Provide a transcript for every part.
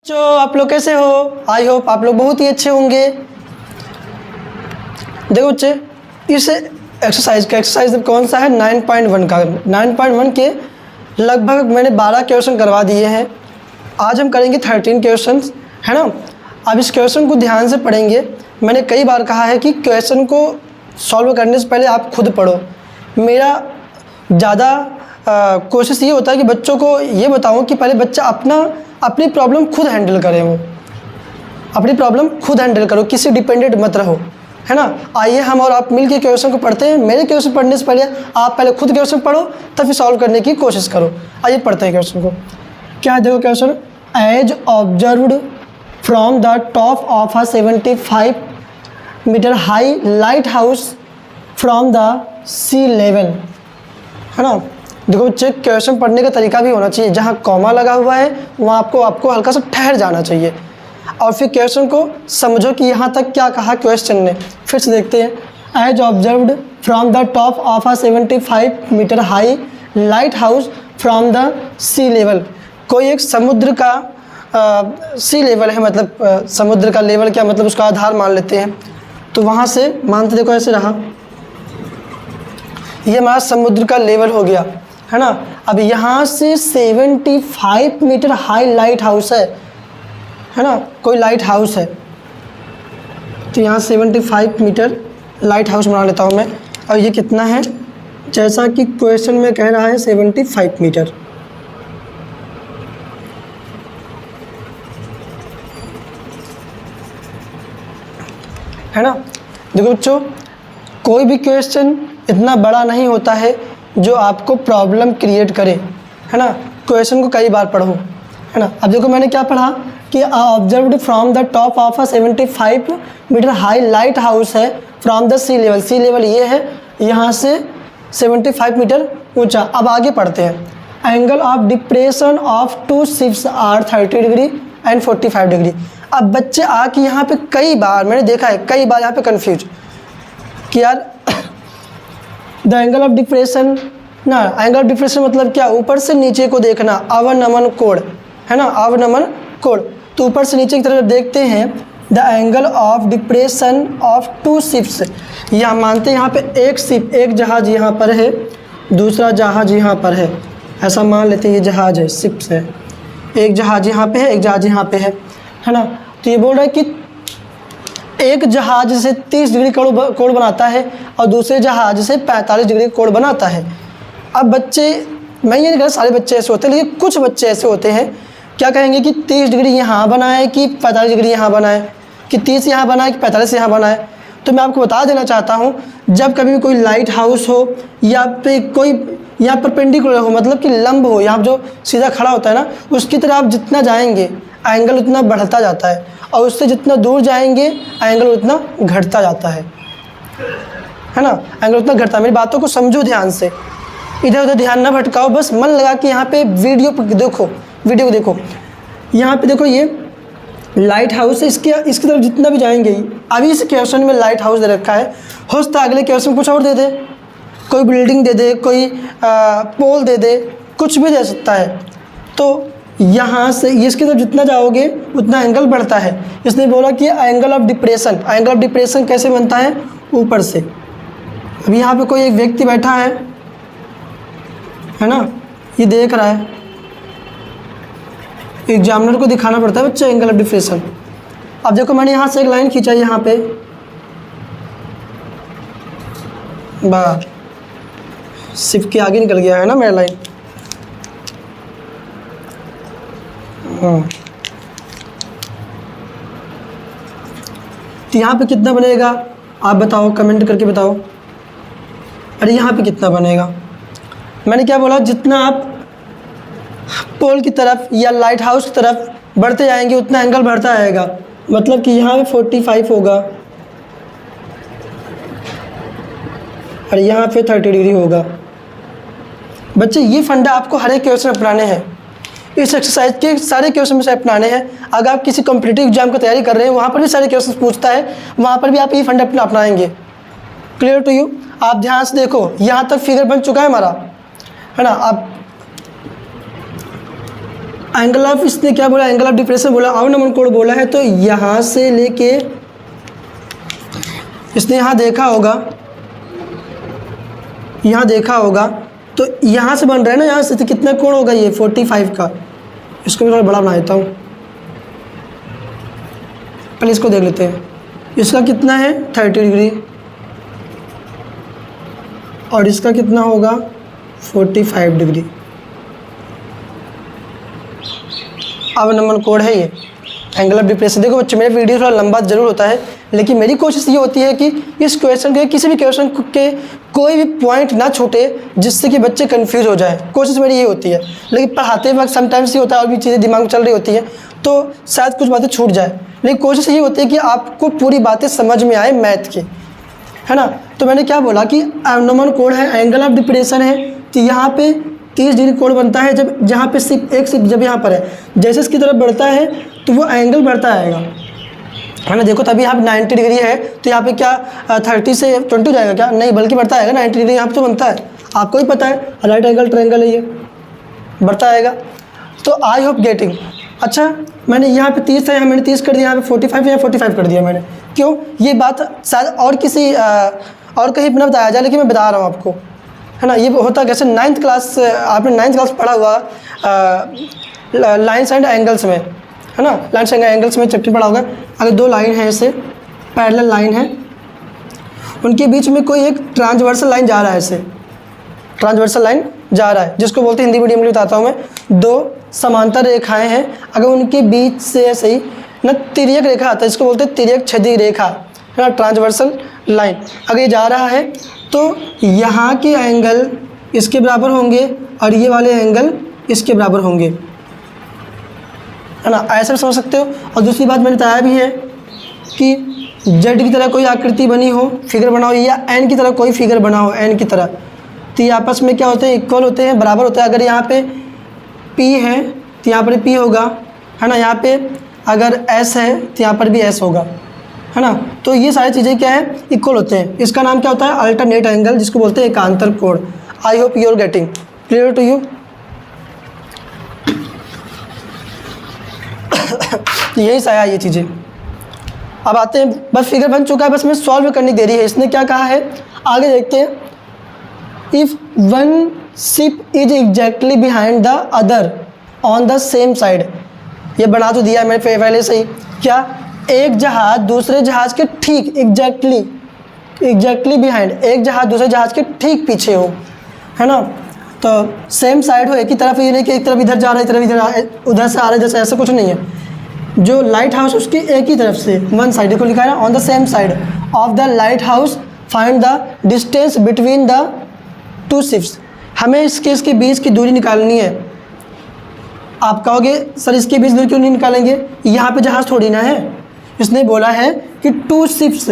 जो आप लोग कैसे हो? आई होप आप लोग बहुत ही अच्छे होंगे। देखो बच्चे, इस एक्सरसाइज कौन सा है? 9.1 का। 9.1 के लगभग मैंने 12 क्वेश्चन करवा दिए हैं। आज हम करेंगे 13 क्वेश्चन, है ना। अब इस क्वेश्चन को ध्यान से पढ़ेंगे। मैंने कई बार कहा है कि क्वेश्चन को सॉल्व करने से पहले आप खुद पढ़ो। मेरा ज़्यादा कोशिश ये होता है कि बच्चों को ये बताऊं कि पहले बच्चा अपनी प्रॉब्लम खुद हैंडल करे। वो अपनी प्रॉब्लम खुद हैंडल करो, किसी डिपेंडेंट मत रहो, है ना। आइए हम और आप मिल के क्वेश्चन को पढ़ते हैं। मेरे क्वेश्चन पढ़ने से पहले आप पहले खुद क्वेश्चन पढ़ो, तब फिर सॉल्व करने की कोशिश करो। आइए पढ़ते हैं क्वेश्चन को। क्या देखो question, as observed from the top of a 75 metre high lighthouse from the sea level, है ना। देखो बच्चे, क्वेश्चन पढ़ने का तरीका भी होना चाहिए। जहाँ कॉमा लगा हुआ है वहाँ आपको हल्का सा ठहर जाना चाहिए और फिर क्वेश्चन को समझो कि यहाँ तक क्या कहा क्वेश्चन ने। फिर से देखते हैं। As observed from the top of a 75 metre high lighthouse from the sea level. कोई एक समुद्र का सी लेवल है, मतलब समुद्र का लेवल क्या, मतलब उसका आधार मान लेते हैं। तो वहाँ से मानते, देखो ऐसे रहा, ये हमारा समुद्र का लेवल हो गया, है ना। अब यहाँ से 75 मीटर हाई लाइट हाउस है ना, कोई लाइट हाउस है। तो यहाँ 75 मीटर लाइट हाउस बना लेता हूँ मैं। और ये कितना है, जैसा कि क्वेश्चन में कह रहा है 75 मीटर, है ना। देखो बच्चों, कोई भी क्वेश्चन इतना बड़ा नहीं होता है जो आपको प्रॉब्लम क्रिएट करे, है ना। क्वेश्चन को कई बार पढ़ो, है ना। अब देखो मैंने क्या पढ़ा कि observed from the top of a 75 metre high lighthouse है from the sea level. Sea level ये है, यहाँ से 75 मीटर ऊंचा। अब आगे पढ़ते हैं। Angle of depression of two ships are 30 degree and 45 degree. अब बच्चे आके यहाँ पे कई बार मैंने देखा है, कई बार यहाँ पे कन्फ्यूज कि यार द एंगल ऑफ डिप्रेशन ना, एंगल ऑफ डिप्रेशन मतलब क्या, ऊपर से नीचे को देखना, अवनमन कोण, है ना, अवनमन कोण। तो ऊपर से नीचे की तरफ देखते हैं। The angle of depression of two ships, यहाँ मानते हैं यहाँ पे एक शिप, एक जहाज यहाँ पर है, दूसरा जहाज यहाँ पर है, ऐसा मान लेते हैं ये जहाज है, शिप्स है। एक जहाज यहाँ पे है, एक जहाज यहाँ पे है ना। तो ये बोल रहा है कि एक जहाज से 30 डिग्री कोण बनाता है और दूसरे जहाज से 45 डिग्री कोण बनाता है। अब बच्चे, मैं ये नहीं कह रहा सारे बच्चे ऐसे होते हैं, लेकिन कुछ बच्चे ऐसे होते हैं क्या कहेंगे कि 30 डिग्री यहाँ बनाए कि 45 डिग्री यहाँ बनाए, कि 30 यहाँ बनाए कि 45 यहाँ बनाए। तो मैं आपको बता देना चाहता हूँ, जब कभी भी कोई लाइट हाउस हो या पे कोई यहाँ परपेंडिकुलर हो, मतलब कि लंब हो, यहाँ जो सीधा खड़ा होता है ना, उसकी तरफ आप जितना जाएंगे एंगल उतना बढ़ता जाता है, और उससे जितना दूर जाएंगे एंगल उतना घटता जाता है ना। एंगल उतना घटता है। मेरी बातों को समझो ध्यान से, इधर उधर ध्यान ना भटकाओ, बस मन लगा कि यहाँ पे वीडियो को देखो। यहाँ पे देखो ये लाइट हाउस है, इसकी तरफ जितना भी जाएंगे। अभी इस क्वेश्चन में लाइट हाउस दे रखा है, हो सकता है अगले क्वेश्चन में कुछ और दे दे, कोई बिल्डिंग दे दे, कोई पोल दे दे, कुछ भी दे सकता है। तो यहाँ से इसकी तरफ जितना जाओगे उतना एंगल बढ़ता है। इसने बोला कि एंगल ऑफ डिप्रेशन कैसे बनता है, ऊपर से। अभी यहाँ पे कोई एक व्यक्ति बैठा है ना, ये देख रहा है, एग्जामिनर को दिखाना पड़ता है बच्चे एंगल ऑफ डिप्रेशन। अब देखो मैंने यहाँ से एक लाइन खींचा, यहाँ पे बाहर शिप के आगे निकल गया है ना मेरा लाइन। तो यहाँ पे कितना बनेगा आप बताओ, कमेंट करके बताओ। अरे यहाँ पे कितना बनेगा, मैंने क्या बोला, जितना आप पोल की तरफ या लाइट हाउस की तरफ बढ़ते जाएंगे उतना एंगल बढ़ता आएगा। मतलब कि यहाँ पे 45 होगा और यहाँ पे 30 डिग्री होगा। बच्चे ये फंडा आपको हर एक क्वेश्चन अपनाने हैं, इस एक्सरसाइज के सारे क्वेश्चन में से अपनाने हैं। अगर आप किसी कॉम्पिटिटिव एग्जाम की तैयारी कर रहे हैं, वहाँ पर भी सारे क्वेश्चन पूछता है, वहाँ पर भी आप ये फंडा अपनाएंगे। Clear to you? आप ध्यान से देखो, यहाँ तक फिगर बन चुका है हमारा, है ना। एंगल ऑफ, इसने क्या बोला, एंगल ऑफ डिप्रेशन बोला, अवनमन कोण बोला है। तो यहाँ से लेके इसने यहाँ देखा होगा, तो यहाँ से बन रहा है ना, यहाँ से तो कितना कोण होगा ये 45 का। इसको भी थोड़ा बड़ा बना देता हूँ, पहले इसको देख लेते हैं। इसका कितना है 30 डिग्री और इसका कितना होगा 45 डिग्री। अवनमन कोण है ये, एंगल ऑफ डिप्रेशन। देखो बच्चों, मेरा वीडियो थोड़ा लंबा जरूर होता है, लेकिन मेरी कोशिश ये होती है कि इस क्वेश्चन के, किसी भी क्वेश्चन के कोई भी पॉइंट ना छूटे जिससे कि बच्चे कंफ्यूज हो जाए। कोशिश मेरी ये होती है, लेकिन पढ़ाते वक्त समटाइम्स ये होता है और भी चीज़ें दिमाग में चल रही होती हैं तो शायद कुछ बातें छूट जाए, लेकिन कोशिश ये होती है कि आपको पूरी बातें समझ में आए मैथ की, है ना। तो मैंने क्या बोला कि अवनमन कोण है, एंगल ऑफ डिप्रेशन है, तो यहाँ पे 30 डिग्री कोण बनता है जब जहाँ पे सिर्फ एक सिर्फ जब यहाँ पर है, जैसे इसकी तरफ बढ़ता है तो वो एंगल बढ़ता आएगा, है ना। देखो तभी यहाँ पे 90 डिग्री है तो यहाँ पे क्या 30 से 20 हो जाएगा क्या, नहीं बल्कि बढ़ता आएगा। 90 डिग्री यहाँ पे तो बनता है, आपको ही पता है, राइट एंगल ट्रायंगल है ये, बढ़ता आएगा। तो आई होप गेटिंग। अच्छा, मैंने यहाँ पे 30 था, यहाँ मैंने 30 कर दिया, यहाँ पे 45 या 45 कर दिया मैंने। क्यों, ये बात शायद और किसी और कहीं पर ना बताया जाए, लेकिन मैं बता रहा हूँ आपको, है ना। ये होता कैसे, 9th क्लास, आपने 9th क्लास पढ़ा हुआ लाइन्स एंड एंगल्स में, है ना। लाइन्स एंड एंगल्स में चैप्टर पढ़ा होगा। अगर दो लाइन है, ऐसे पैरेलल लाइन है, उनके बीच में कोई एक ट्रांसवर्सल लाइन जा रहा है, ऐसे ट्रांसवर्सल लाइन जा रहा है, जिसको बोलते हैं, हिंदी मीडियम में बताता हूँ मैं। दो समांतर रेखाएं हैं, अगर उनके बीच से ऐसे ही ना तिर्यक रेखा आता है, इसको बोलते हैं तिर्यक छेदी रेखा, है ना, ट्रांसवर्सल लाइन। अगर ये जा रहा है तो यहाँ के एंगल इसके बराबर होंगे और ये वाले एंगल इसके बराबर होंगे, है ना। ऐसे भी समझ सकते हो। और दूसरी बात मैंने बताया भी है कि जेड की तरह कोई आकृति बनी हो, फिगर बना हो, या एन की तरह कोई फिगर बना हो, एन की तरह, तो ये आपस में क्या होते हैं, इक्वल होते हैं, बराबर होते हैं। अगर यहाँ पे पी है तो यहाँ पर पी होगा, है ना। यहाँ पे अगर एस है तो यहाँ पर भी एस होगा, है ना। तो ये सारी चीज़ें क्या है, इक्वल होते हैं। इसका नाम क्या होता है, अल्टरनेट एंगल, जिसको बोलते हैं एकांतर कोण। I hope you are getting clear to you. यही सा है ये चीज़ें। अब आते हैं, बस फिगर बन चुका है, बस मैं सॉल्व करने दे रही है। इसने क्या कहा है, आगे देखते हैं। If one ship is exactly behind the other on the same side, ये बना तो दिया है मैंने पहले से ही। क्या, एक जहाज दूसरे जहाज के ठीक एग्जैक्टली बिहाइंड, एक जहाज दूसरे जहाज के ठीक पीछे हो, है ना। तो सेम साइड हो, एक ही तरफ, ये नहीं कि एक तरफ इधर जा रहा है, एक तरफ इधर, उधर से आ रहा है, जैसे ऐसा कुछ नहीं है। जो लाइट हाउस उसकी एक ही तरफ से, वन साइड, देखो लिखा है ना, on the same side of the light house find the distance between the two ships. हमें इसके बीच की दूरी निकालनी है। आप कहोगे सर इसके बीच दूरी क्यों नहीं निकालेंगे, यहाँ पे जहाज़ थोड़ी ना है। इसने बोला है कि टू शिप्स,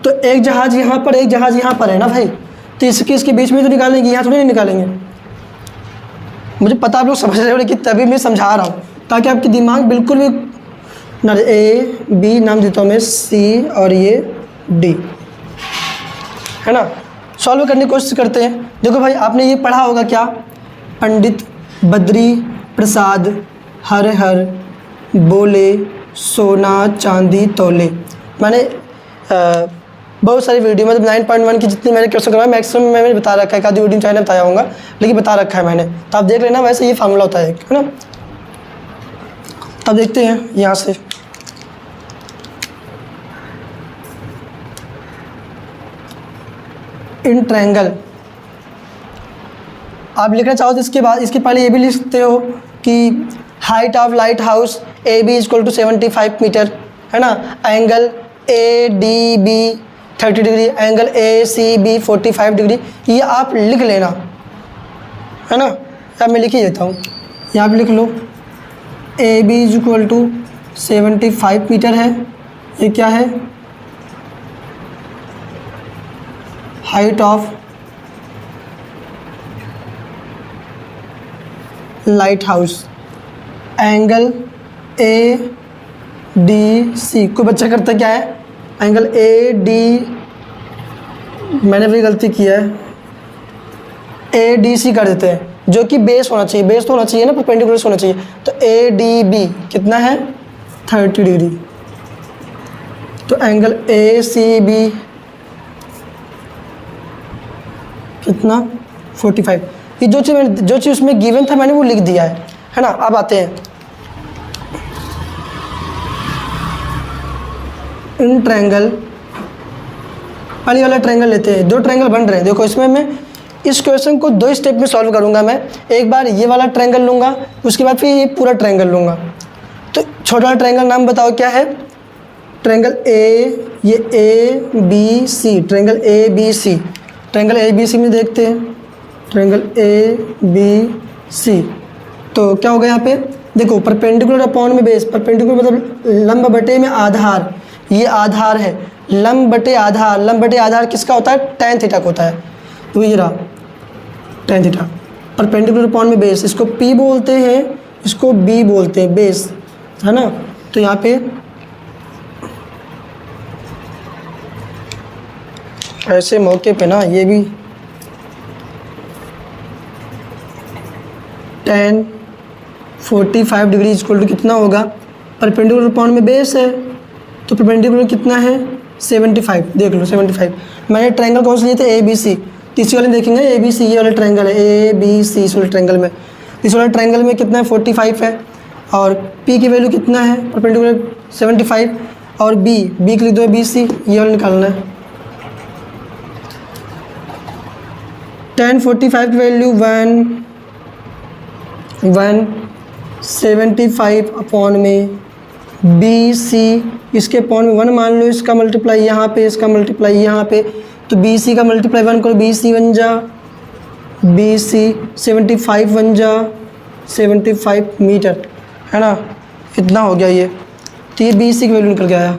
तो एक जहाज़ यहाँ पर, एक जहाज़ यहाँ पर है ना भाई, तो इसके बीच में तो निकालेंगे, यहाँ थोड़ी नहीं निकालेंगे। मुझे पता आप लोग समझ रहे हो, लेकिन तभी मैं समझा रहा हूँ ताकि आपके दिमाग बिल्कुल भी ना, ए बी नाम देता हूँ मैं, सी और ये डी, है ना। सॉल्व करने की कोशिश करते हैं। देखो भाई, आपने ये पढ़ा होगा क्या, पंडित बद्री प्रसाद हर हर बोले सोना चांदी तोले। मैंने बहुत सारी वीडियो, मतलब 9.1 की जितनी मैंने क्वेश्चन करवाया मैक्सिमम मैंने बता रखा है, आधी वीडियो चाहे बताया होगा, लेकिन बता रखा है मैंने, तो आप देख लेना। वैसे ये फार्मूला होता है ना। अब देखते हैं यहाँ से, इन ट्रायंगल आप लिखना चाहो तो इसके बाद, इसके पहले ये भी लिख सकते हो कि height of lighthouse A B equal to 75 metre, है ना। Angle A D B 30 degree, angle A C B 45 degree, ये आप लिख लेना, है ना। अब मैं लिख ही देता हूँ, यहाँ पे लिख लो। A B is equal to 75 metre है, ये क्या है, height of lighthouse. Angle A D C, कोई बच्चा करता क्या है, एंगल ए डी, मैंने भी गलती किया है, ए डी सी कर देते हैं, जो कि बेस होना चाहिए, बेस तो होना चाहिए ना, परपेंडिकुलर होना चाहिए। तो ADB कितना है 30 डिग्री। तो एंगल ACB कितना 45। ये जो चीज़ उसमें गिवन था मैंने वो लिख दिया है ना। अब आते हैं इन ट्रायंगल, पहले वाला ट्रायंगल लेते हैं। 2 ट्रायंगल बन रहे हैं, देखो इसमें मैं इस क्वेश्चन को 2 स्टेप में सॉल्व करूंगा। मैं एक बार ये वाला ट्रायंगल लूँगा, उसके बाद फिर ये पूरा ट्रायंगल लूँगा। तो छोटा वाला ट्रायंगल नाम बताओ क्या है? ट्रायंगल ये ABC, triangle ABC। Triangle ABC में देखते हैं, ट्रायंगल ABC। तो क्या होगा यहाँ पे? देखो परपेंडिकुलर अपॉन में बेस, परपेंडिकुलर मतलब लंब बटे में आधार, ये आधार है, लंब बटे आधार। लंब बटे आधार किसका होता है? tan थीटा का होता है। तो ये रहा tan थीटा। परपेंडिकुलर अपॉन में बेस, इसको P बोलते हैं, इसको B बोलते हैं, बेस, है ना। तो यहाँ पे ऐसे मौके पे ना ये भी tan 45 डिग्री इक्वल टू कितना होगा? परपेंडिकुलर अपॉन में बेस है, तो परपेंडिकुलर कितना है 75, देख लो 75। मैंने ट्रायंगल कौन से लिए थे? ABC। तीसरे वाले देखेंगे ABC, ये वाला ट्रायंगल है ABC। इस वाले ट्रायंगल में, इस वाले ट्रायंगल में कितना है 45 है, और P की वैल्यू कितना है परपेंडिकुलर 75, और B के लिख दो BC, ये वाला निकालना है। tan 45 की वैल्यू 175 अपॉन में BC, इसके अपॉन में 1 मान लो, इसका मल्टीप्लाई यहाँ पे, इसका मल्टीप्लाई यहाँ पे। तो BC का मल्टीप्लाई 1 करो, BC बन जा BC, 75 बन जा 75 मीटर, है ना। इतना हो गया ये। तो ये BC की वैल्यू निकल के आया,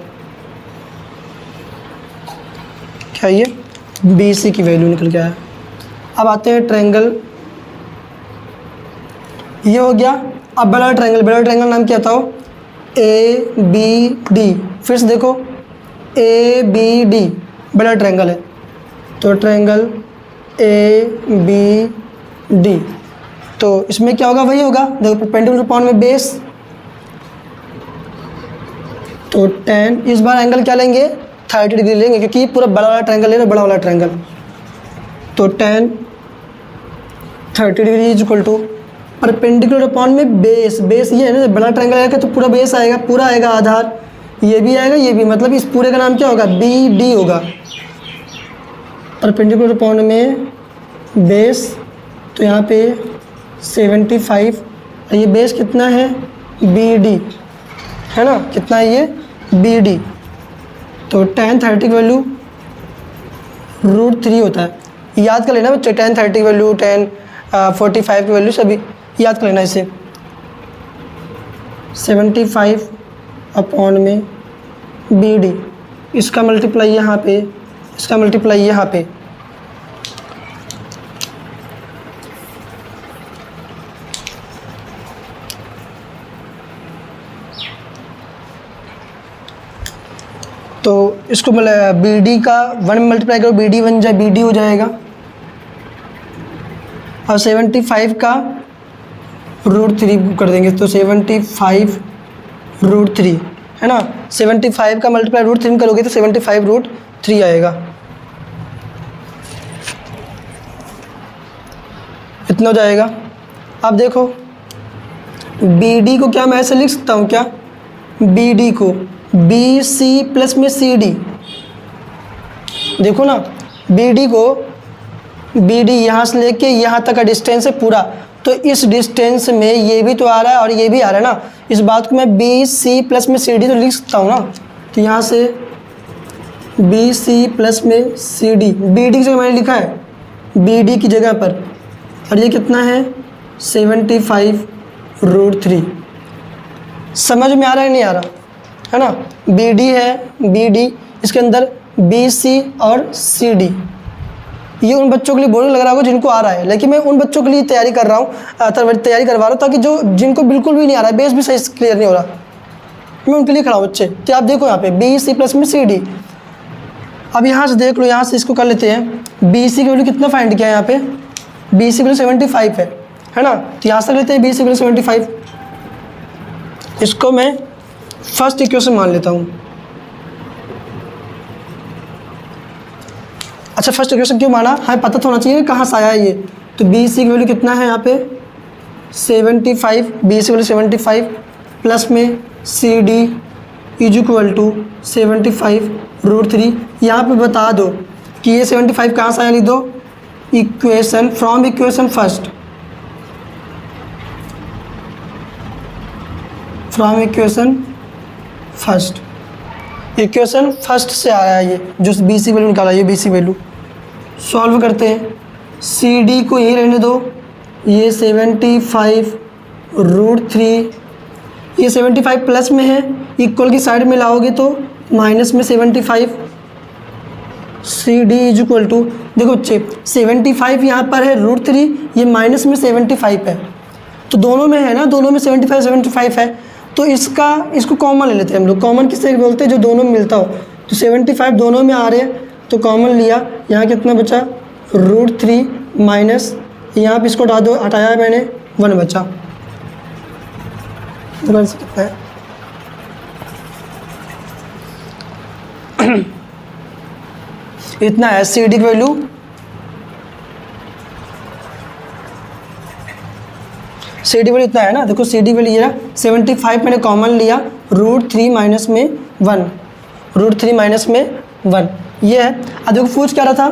क्या ये BC की वैल्यू निकल के आया। अब आते हैं ट्रायंगल, ये हो गया। अब बड़ा ट्रायंगल, बड़ा ट्रायंगल नाम क्या था? ABD। फिर से देखो ABD बड़ा ट्रायंगल है, तो ट्रायंगल ABD। तो इसमें क्या होगा? वही होगा, देखो परपेंडिकुलर अपॉन में बेस, तो tan, इस बार एंगल क्या लेंगे 30 डिग्री लेंगे, क्योंकि पूरा बड़ा वाला ट्रायंगल है ना, बड़ा वाला ट्रायंगल। तो tan 30 degree is equal to perpendicular upon में बेस, बेस ये है ना, बड़ा ट्रायंगल आएगा तो पूरा बेस आएगा, पूरा आएगा आधार, ये भी आएगा, ये भी, मतलब इस पूरे का नाम क्या होगा? BD होगा। परपेंडिकुलर अपॉन में बेस, तो यहाँ पे 75, ये बेस कितना है BD, है ना, कितना है ये BD। तो tan 30 की वैल्यू √3 होता है, याद कर लेना बच्चों। tan 30 की वैल्यू, tan 45 की वैल्यू सभी याद कर लेना इसे। 75 अपॉन में BD, इसका मल्टीप्लाई यहाँ पे, इसका मल्टीप्लाई यहाँ पे। तो इसको BD का 1 मल्टीप्लाई करो, BD बन जाए, BD हो जाएगा, और 75 का √3 कर देंगे, तो 75 √3, है ना। 75 का मल्टीप्लाई √3 करोगे तो 75 √3 आएगा। इतना हो जाएगा। अब देखो BD को क्या मैं ऐसे लिख सकता हूँ क्या? BD को BC प्लस में CD, देखो ना, BD यहाँ से लेके यहाँ तक का डिस्टेंस है पूरा, तो इस डिस्टेंस में ये भी तो आ रहा है और ये भी आ रहा है ना। इस बात को मैं BC प्लस में CD तो लिख सकता हूँ ना। तो यहाँ से BC प्लस में CD, BD की जगह मैंने लिखा है BD की जगह पर, और ये कितना है 75 √3। समझ में आ रहा है नहीं आ रहा, है ना। BD है, BD, इसके अंदर BC और CD। ये उन बच्चों के लिए बोरिंग लग रहा होगा जिनको आ रहा है, लेकिन मैं उन बच्चों के लिए तैयारी कर रहा हूँ, तैयारी करवा रहा हूँ, ताकि जिनको बिल्कुल भी नहीं आ रहा है, बेस भी सही क्लियर नहीं हो रहा, मैं उनके लिए खड़ा हूँ बच्चे। तो आप देखो यहाँ पे BC प्लस में CD। अब यहाँ से देख लो, यहाँ से इसको कर लेते हैं। BC की वैल्यू कितना फाइंड किया है यहाँ पे? BC की वैल्यू 75 है, है ना। तो यहाँ से लेते हैं b = 75, इसको मैं फर्स्ट इक्वेशन मान लेता हूँ। अच्छा, फर्स्ट इक्वेशन क्यों माना, हमें पता तो होना चाहिए कहाँ से आया है ये। तो b की वैल्यू कितना है यहाँ पे 75, b की वैल्यू 75 प्लस में CD = 75√3। यहाँ पे बता दो कि ये 75 कहाँ से आया, लिख दो equation from equation first, from equation first, equation first से आया है ये, जो बी सी वैल्यू निकाला, ये बी सी वैल्यू। सॉल्व करते हैं, CD को यही रहने दो, ये 75√3, ये 75 प्लस में है, इक्वल की साइड में लाओगे तो माइनस में 75, CD = देखो बच्चे 75 यहाँ पर है √3, ये माइनस में 75 है, तो दोनों में है ना, दोनों में 75 है, तो इसको कॉमन ले लेते हैं हम लोग। कॉमन किससे बोलते हैं, जो दोनों में मिलता हो। तो 75 दोनों में आ रहे हैं तो कॉमन लिया, यहाँ कितना बचा √3 माइनस, यहाँ पे इसको हटाया है मैंने, 1 बचा। कितना है इतना है CD की वैल्यू, CD वैल्यू इतना है ना। देखो CD वैल्यू ये ना 75 मैंने कॉमन लिया, √3 माइनस में 1, √3 माइनस में 1 ये है। अब देखो पूछ क्या रहा था,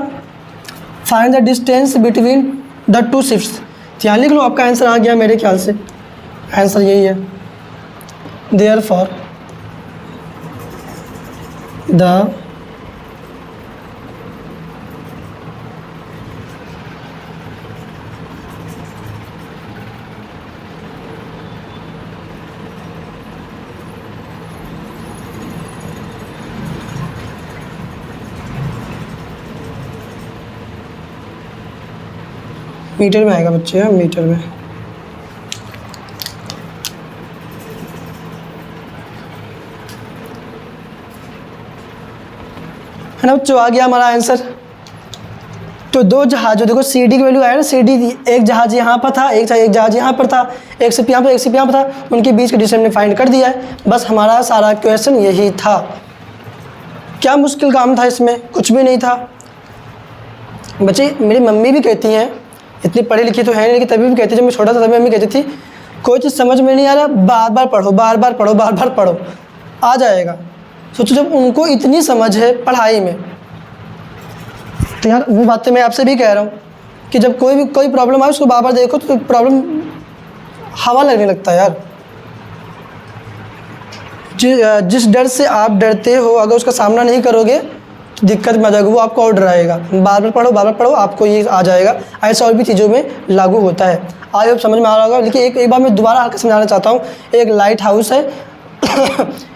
find the distance between the two shifts. तो यहाँ लिख लो, आपका आंसर आ गया मेरे ख्याल से, आंसर यही है। देयरफॉर द मीटर में आएगा बच्चे, मीटर में। है ना बच्चों, आ गया हमारा आंसर। तो दो जहाज़, देखो CD की वैल्यू आया ना, CD एक जहाज़ यहाँ पर था, एक जहाज़ यहाँ पर था, एक सिर्फ यहाँ पर, एक सिर्फ यहाँ पर था, उनके बीच का डिस्टेंस हमने फाइंड कर दिया है। बस हमारा सारा क्वेश्चन यही था। क्या मुश्किल काम था इसमें, कुछ भी नहीं था बच्चे। मेरी मम्मी भी कहती हैं, इतनी पढ़ी लिखी तो है नहीं, लेकिन तभी भी कहती, जब मैं छोटा था तभी मम्मी कहती थी कोई चीज़ समझ में नहीं आ रहा, बार बार पढ़ो, बार बार पढ़ो, बार बार पढ़ो, आ जाएगा। सोचो जब उनको इतनी समझ है पढ़ाई में, तो यार वो बातें मैं आपसे भी कह रहा हूँ कि जब कोई प्रॉब्लम आए उसको बार बार देखो तो प्रॉब्लम हवा लगने लगता है यार। जिस डर से आप डरते हो, अगर उसका सामना नहीं करोगे तो दिक्कत में आ जाएगा, वो आपको और डराएगा। बार बार पढ़ो, आपको ये आ जाएगा। ऐसा और भी चीज़ों में लागू होता है। आई होप समझ में आ रहा होगा। लेकिन एक बार मैं दोबारा हल्का समझाना चाहता हूँ। एक लाइट हाउस है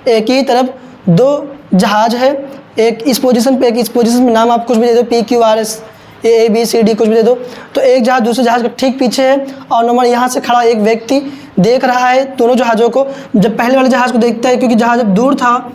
एक ही तरफ दो जहाज है, एक इस पोजीशन पे, एक इस पोजीशन में, नाम आप कुछ भी दे दो, PQRS ABCD कुछ भी दे दो। तो एक जहाज दूसरे जहाज के ठीक पीछे है और नंबर यहाँ से खड़ा एक व्यक्ति देख रहा है दोनों जहाज़ों को। जब पहले वाले जहाज़ को देखता है, क्योंकि जहाज जब दूर था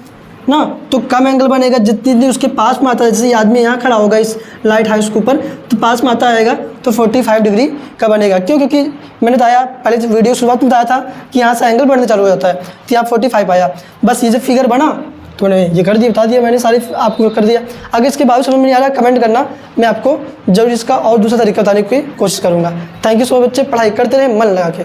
ना, तो कम एंगल बनेगा। जितनी उसके पास में आता है, जैसे आदमी यहाँ खड़ा होगा इस लाइट हाउस के ऊपर, तो पास में आता आएगा तो 45 डिग्री का बनेगा। क्यों? क्योंकि मैंने बताया पहले वीडियो शुरुआत में बताया था कि यहाँ से एंगल बढ़ने चालू हो जाता है, तो यहाँ 45 आया। बस ये जब फिगर बना तो मैंने ये कर दिया, बता दिया मैंने, सारी आपको कर दिया। अगर इसके बाद समझ में नहीं आ रहा, कमेंट करना, मैं आपको जरूर इसका और दूसरा तरीका बताने की कोशिश करूँगा। थैंक यू सो मच बच्चे, पढ़ाई करते रहे मन लगा के।